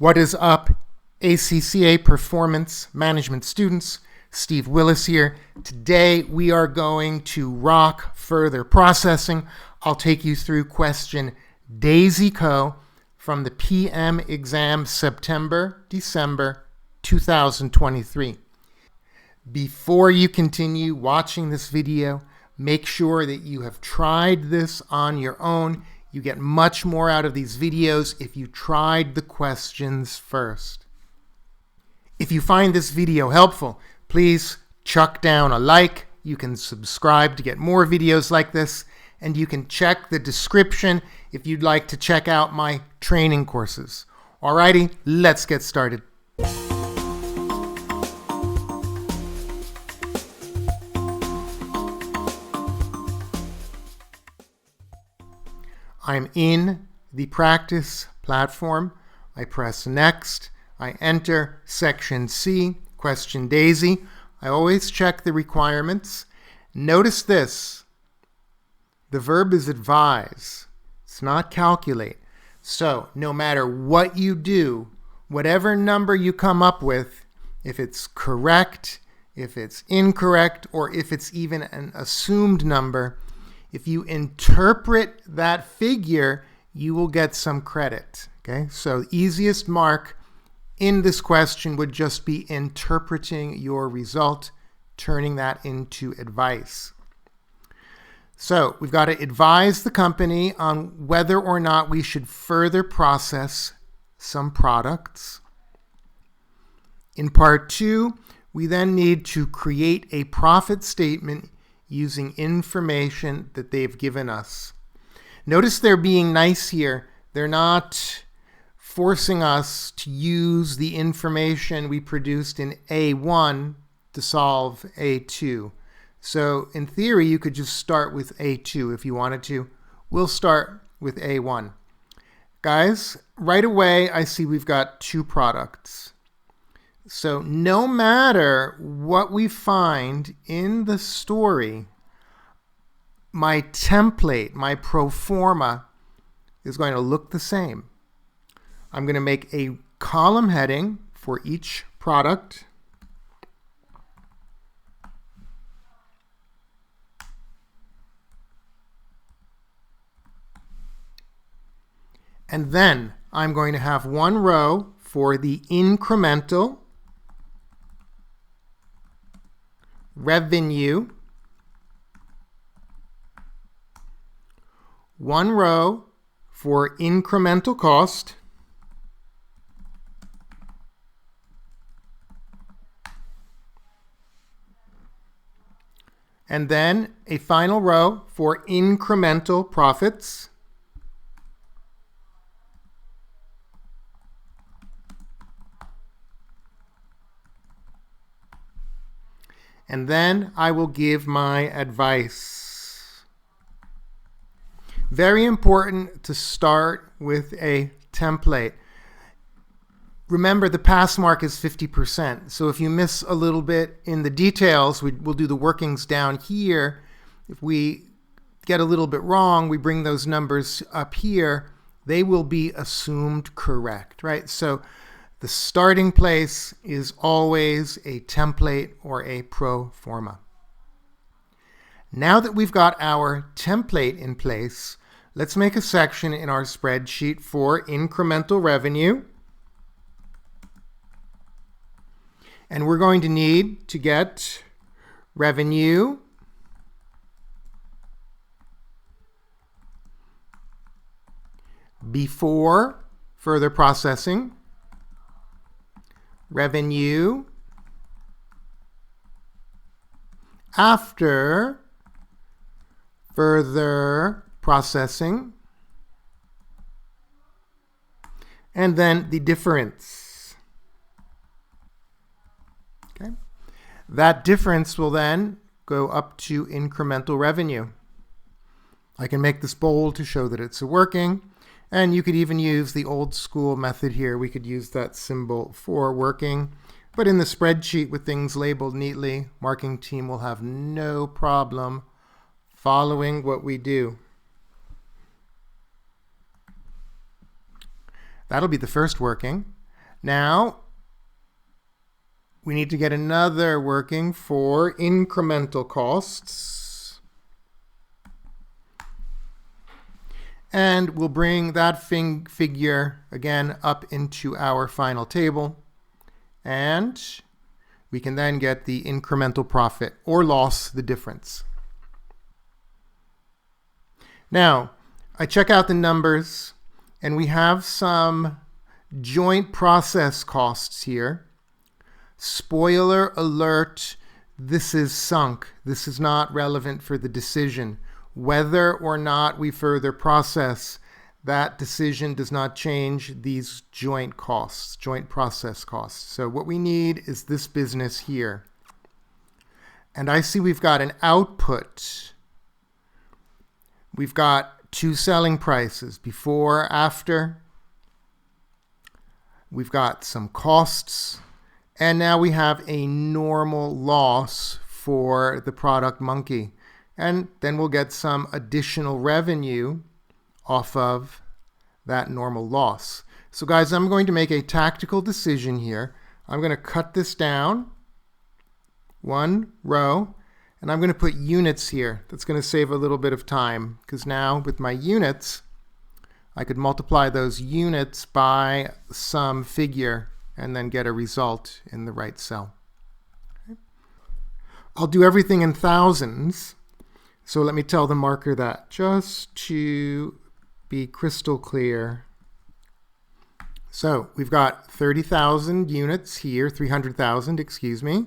What is up, ACCA Performance Management students? Steve Willis here. Today we are going to rock further processing. I'll take you through question Daisy Co. from the PM exam September-December 2023. Before you continue watching this video, make sure that you have tried this on your own. You get much more out of these videos if you tried the questions first. If you find this video helpful, please chuck down a like. You can subscribe to get more videos like this, and you can check the description if you'd like to check out my training courses. Alrighty, let's get started. I'm in the practice platform. I press next. I enter section C, question Daisy. I always check the requirements. Notice this. The verb is advise. It's not calculate. So no matter what you do, whatever number you come up with, if it's correct, if it's incorrect, or if it's even an assumed number, if you interpret that figure, you will get some credit. Okay, so the easiest mark in this question would just be interpreting your result, turning that into advice. So we've got to advise the company on whether or not we should further process some products. In part 2, we then need to create a profit statement using information that they've given us. Notice they're being nice here. They're not forcing us to use the information we produced in A1 to solve A2. So in theory, you could just start with A2 if you wanted to. We'll start with A1. Guys, right away, I see we've got two products. So no matter what we find in the story, my template, my pro forma, is going to look the same. I'm going to make a column heading for each product. And then I'm going to have one row for the incremental revenue, one row for incremental cost, and then a final row for incremental profits. And then I will give my advice. Very important to start with a template. Remember, the pass mark is 50%. So if you miss a little bit in the details, we'll do the workings down here. If we get a little bit wrong, we bring those numbers up here. They will be assumed correct, right? So the starting place is always a template or a pro forma. Now that we've got our template in place, let's make a section in our spreadsheet for incremental revenue. And we're going to need to get revenue before further processing, revenue after further processing, and then the difference. Okay. That difference will then go up to incremental revenue. I can make this bold to show that it's working. And you could even use the old school method here. We could use that symbol for working. But in the spreadsheet with things labeled neatly, marking team will have no problem following what we do. That'll be the first working. Now, we need to get another working for incremental costs. And we'll bring that figure again up into our final table. And we can then get the incremental profit or loss, the difference. Now, I check out the numbers, and we have some joint process costs here. Spoiler alert, this is sunk. This is not relevant for the decision. Whether or not we further process, that decision does not change these joint costs, joint process costs. So what we need is this business here. And I see we've got an output. We've got two selling prices, before, after. We've got some costs. And now we have a normal loss for the product monkey. And then we'll get some additional revenue off of that normal loss. So guys, I'm going to make a tactical decision here. I'm going to cut this down, one row, and I'm going to put units here. That's going to save a little bit of time, because now with my units, I could multiply those units by some figure and then get a result in the right cell. Okay. I'll do everything in thousands. So let me tell the marker that, just to be crystal clear. So we've got 30,000 units here, 300,000, excuse me.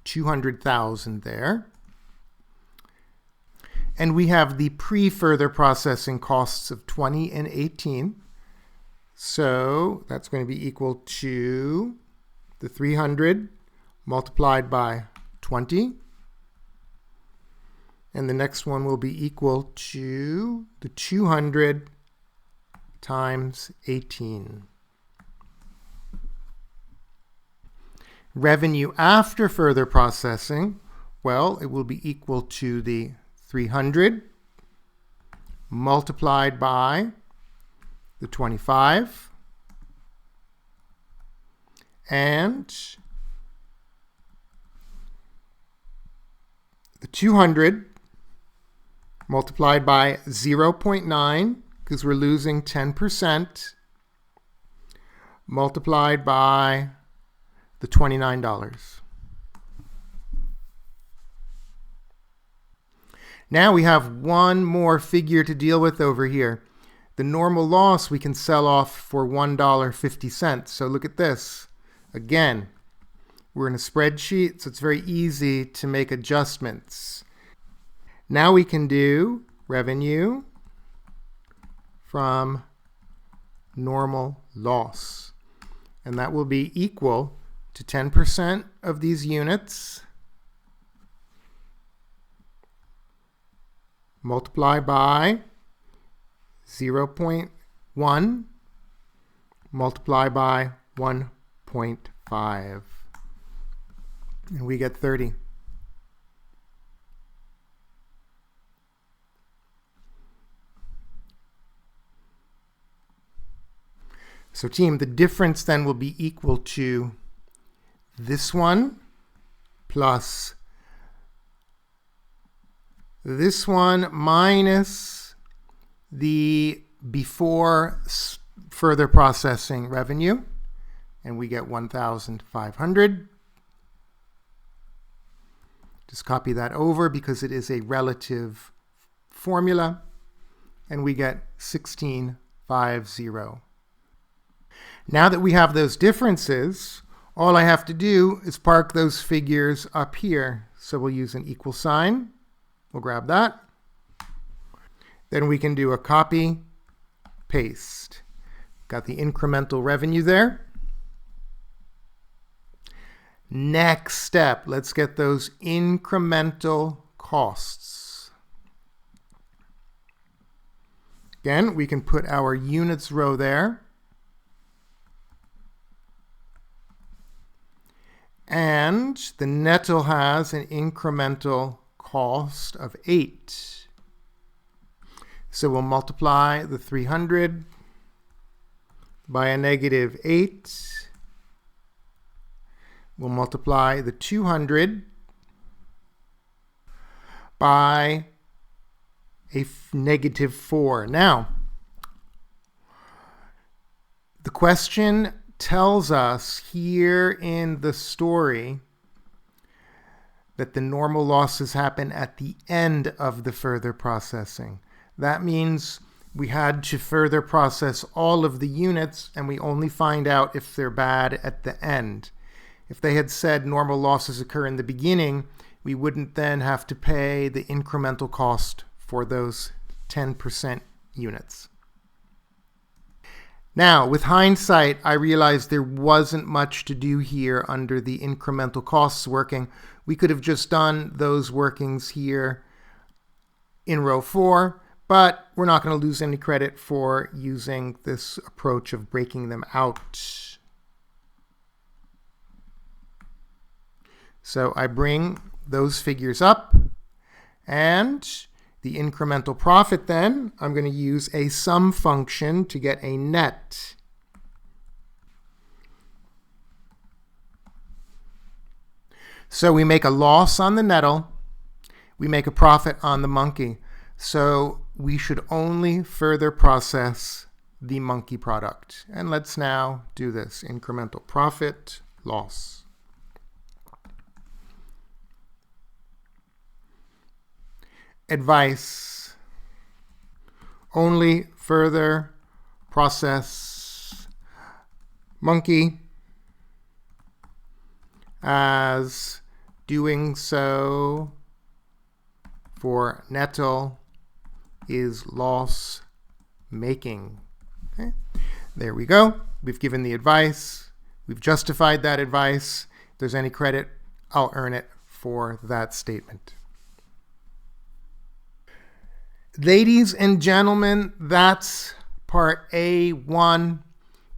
200,000 there. And we have the pre-further processing costs of 20 and 18. So that's going to be equal to the 300 multiplied by 20. And the next one will be equal to the 200 times 18. Revenue after further processing, well, it will be equal to the 300 multiplied by the 25 and the 200 multiplied by 0.9, because we're losing 10%, multiplied by the $29. Now we have one more figure to deal with over here. The normal loss we can sell off for $1.50. So look at this. Again, we're in a spreadsheet, so it's very easy to make adjustments. Now we can do revenue from normal loss. And that will be equal to 10% of these units multiply by 0.1 multiply by 1.5. And we get 30. So team, the difference then will be equal to this one plus this one minus the before further processing revenue, and we get 1,500. Just copy that over because it is a relative formula, and we get 1650. Now that we have those differences, all I have to do is park those figures up here. So we'll use an equal sign. We'll grab that. Then we can do a copy, paste. Got the incremental revenue there. Next step, let's get those incremental costs. Again, we can put our units row there. And the nettle has an incremental cost of 8. So we'll multiply the 300 by a negative 8. We'll multiply the 200 by a negative 4. Now, the question tells us here in the story that the normal losses happen at the end of the further processing. That means we had to further process all of the units, and we only find out if they're bad at the end. If they had said normal losses occur in the beginning, we wouldn't then have to pay the incremental cost for those 10% units. Now, with hindsight, I realized there wasn't much to do here under the incremental costs working. We could have just done those workings here in row 4, but we're not going to lose any credit for using this approach of breaking them out. So I bring those figures up, and the incremental profit then, I'm going to use a sum function to get a net. So we make a loss on the nettle, we make a profit on the monkey. So we should only further process the monkey product. And let's now do this. Incremental profit, loss. Advice: only further process monkey, as doing so for nettle is loss making. Okay? There we go. We've given the advice. We've justified that advice. If there's any credit, I'll earn it for that statement. Ladies and gentlemen, that's part A1.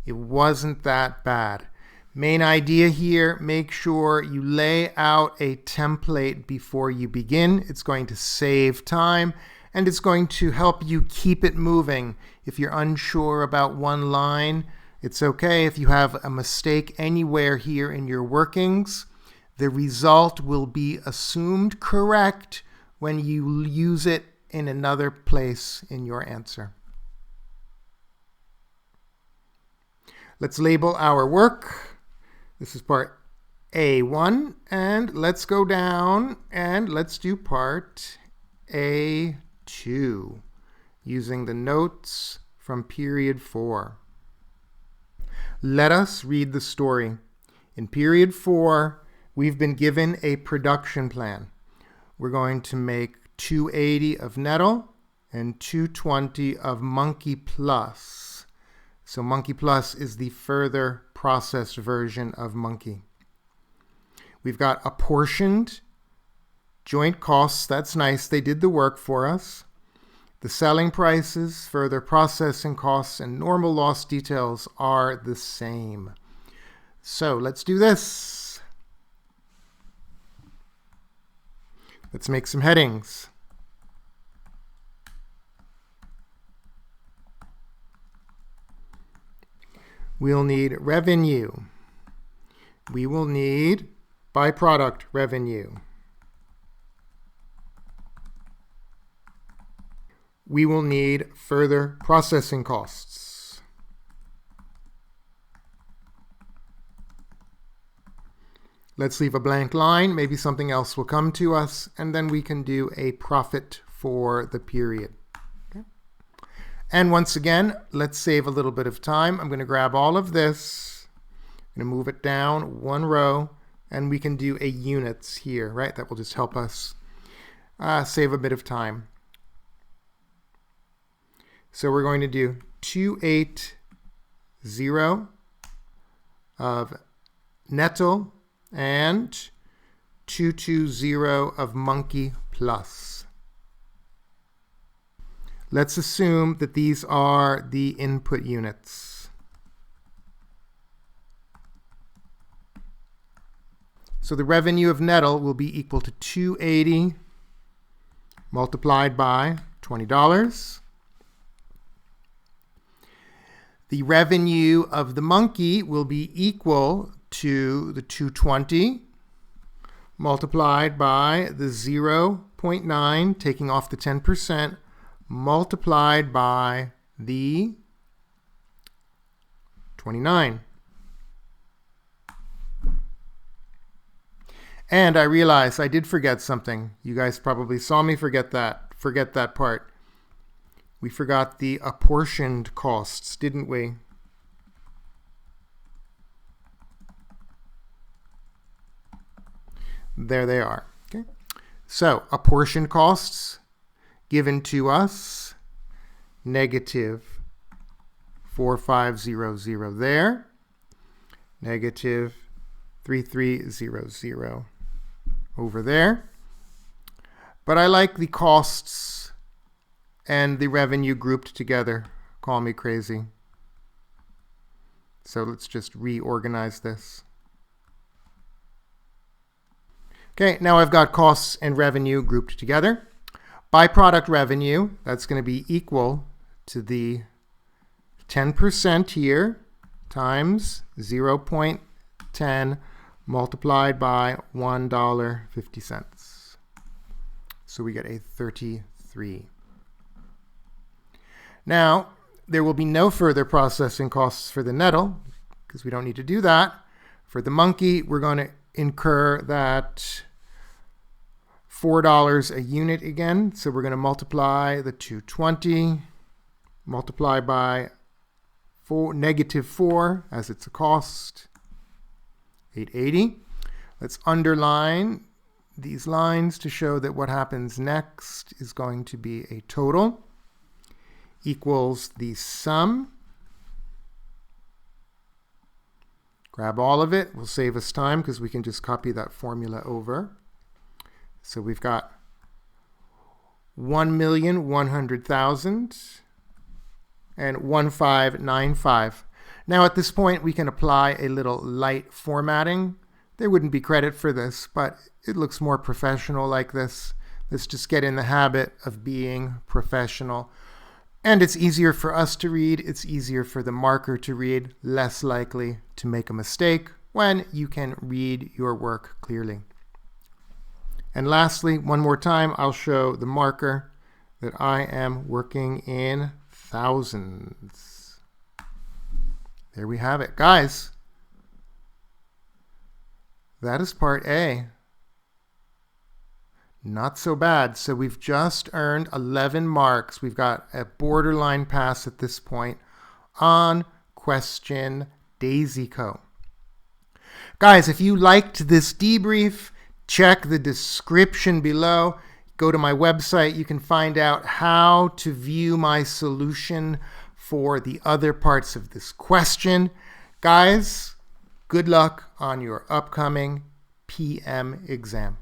It wasn't that bad. Main idea here, make sure you lay out a template before you begin. It's going to save time, and it's going to help you keep it moving. If you're unsure about one line, it's okay. If you have a mistake anywhere here in your workings, the result will be assumed correct when you use it in another place in your answer. Let's label our work. This is part A1, and let's go down and let's do part A2 using the notes from period 4. Let us read the story. In period 4, we've been given a production plan. We're going to make 280 of nettle and 220 of monkey plus. So monkey plus is the further processed version of monkey. We've got apportioned joint costs. That's nice. They did the work for us. The selling prices, further processing costs, and normal loss details are the same. So let's do this. Let's make some headings. We'll need revenue. We will need byproduct revenue. We will need further processing costs. Let's leave a blank line. Maybe something else will come to us, and then we can do a profit for the period. Okay. And once again, let's save a little bit of time. I'm going to grab all of this. I'm going to move it down one row, and we can do a units here, right? That will just help us save a bit of time. So we're going to do 280 of nettle and 220 of monkey plus. Let's assume that these are the input units. So the revenue of nettle will be equal to 280 multiplied by $20. The revenue of the monkey will be equal to the 220 multiplied by the 0.9, taking off the 10%, multiplied by the 29. And I realized I did forget something. You guys probably saw me forget that part. We forgot the apportioned costs, didn't we? There they are. Okay. So apportioned costs given to us, negative 4500 there, negative 3300 over there. But I like the costs and the revenue grouped together. Call me crazy. So let's just reorganize this. Okay, now I've got costs and revenue grouped together. Byproduct revenue, that's going to be equal to the 10% here times 0.10 multiplied by $1.50. So we get a 33. Now, there will be no further processing costs for the nettle because we don't need to do that. For the monkey, we're going to incur that $4 a unit again. So we're going to multiply the 220, multiply by negative 4 as it's a cost, 880. Let's underline these lines to show that what happens next is going to be a total equals the sum. Grab all of it. Will save us time because we can just copy that formula over. So we've got 1,100,000 and 1595. Now at this point we can apply a little light formatting. There wouldn't be credit for this, but it looks more professional like this. Let's just get in the habit of being professional. And it's easier for us to read, it's easier for the marker to read, less likely to make a mistake when you can read your work clearly. And lastly, one more time, I'll show the marker that I am working in thousands. There we have it. Guys, that is part A. Not so bad. So we've just earned 11 marks. We've got a borderline pass at this point on question Daisy-Co. Guys, if you liked this debrief, check the description below. Go to my website. You can find out how to view my solution for the other parts of this question. Guys, good luck on your upcoming PM exam.